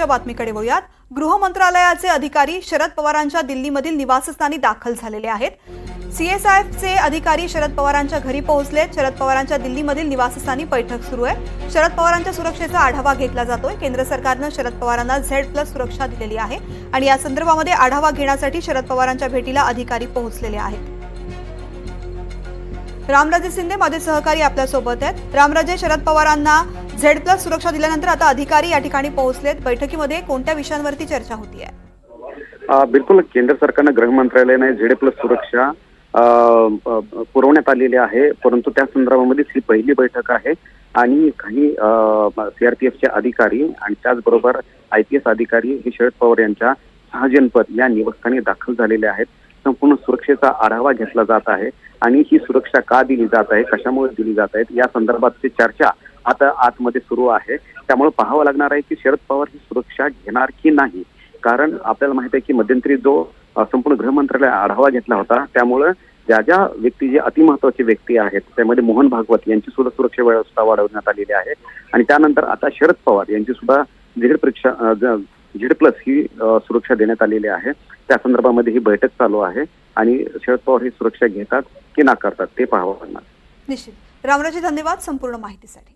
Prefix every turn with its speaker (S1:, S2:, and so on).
S1: पुढच्या बातमीकडे वळूयात। गृह मंत्रालयाचे अधिकारी शरद पवारांच्या दिल्लीमधील निवासस्थानी दाखल झालेले आहेत। सीएसआयएफचे अधिकारी शरद पवारांच्या घरी पोहोचलेत। शरद पवारांच्या दिल्लीमधील निवासस्थानी बैठक सुरू आहे। शरद पवारांच्या सुरक्षेचा आढावा घेतला जातोय। केंद्र सरकारनं शरद पवारांना Z+ सुरक्षा दिलेली आहे आणि या संदर्भामध्ये आढावा घेण्यासाठी शरद पवारांच्या भेटीला अधिकारी पोहोचलेले आहेत। रामराजे शिंदे माझे सहकारी आपल्या सोबत आहेत। रामराजे, शरद पवारांना Z+ सुरक्षा दिल्यानंतर आता अधिकारी या ठिकाणी पोहोचलेत। बैठकीमध्ये कोणत्या विषयांवरती चर्चा होती आहे?
S2: बिलकुल, केंद्र सरकारनं गृह मंत्रालयाने Z+ सुरक्षा पुरवण्यात आलेली आहे, परंतु त्या संदर्भामध्ये ही पहिली बैठक आहे आणि काही CRPFचे अधिकारी आणि त्याचबरोबर IPS अधिकारी हे शरद पवार यांच्या सहजनपद या निवासस्थानी दाखल झालेले आहेत। संपूर्ण सुरक्षेचा आढावा घेतला जात आहे आणि ही सुरक्षा का दिली जात आहे, कशामुळे दिली जात आहे या संदर्भातची चर्चा आता आतमध्ये सुरू आहे। त्यामुळे पाहावं लागणार आहे की शरद पवार ही सुरक्षा घेणार की नाही, कारण आपल्याला माहिती आहे की मध्यंतरी जो संपूर्ण गृह मंत्रालय आढावा घेतला होता त्यामुळे ज्या व्यक्ती जे अतिमहत्वाचे व्यक्ती आहेत त्यामध्ये मोहन भागवत यांची सुद्धा सुरक्षा व्यवस्था वाढवण्यात आलेली आहे आणि त्यानंतर आता शरद पवार यांची सुद्धा Z+ ही सुरक्षा देण्यात आलेली आहे। त्या संदर्भामध्ये ही बैठक चालू आहे आणि शरद पवार ही सुरक्षा घेतात की नाकारतात ते पाहावं लागणार।
S1: निश्चित। रामराजे, धन्यवाद संपूर्ण माहितीसाठी।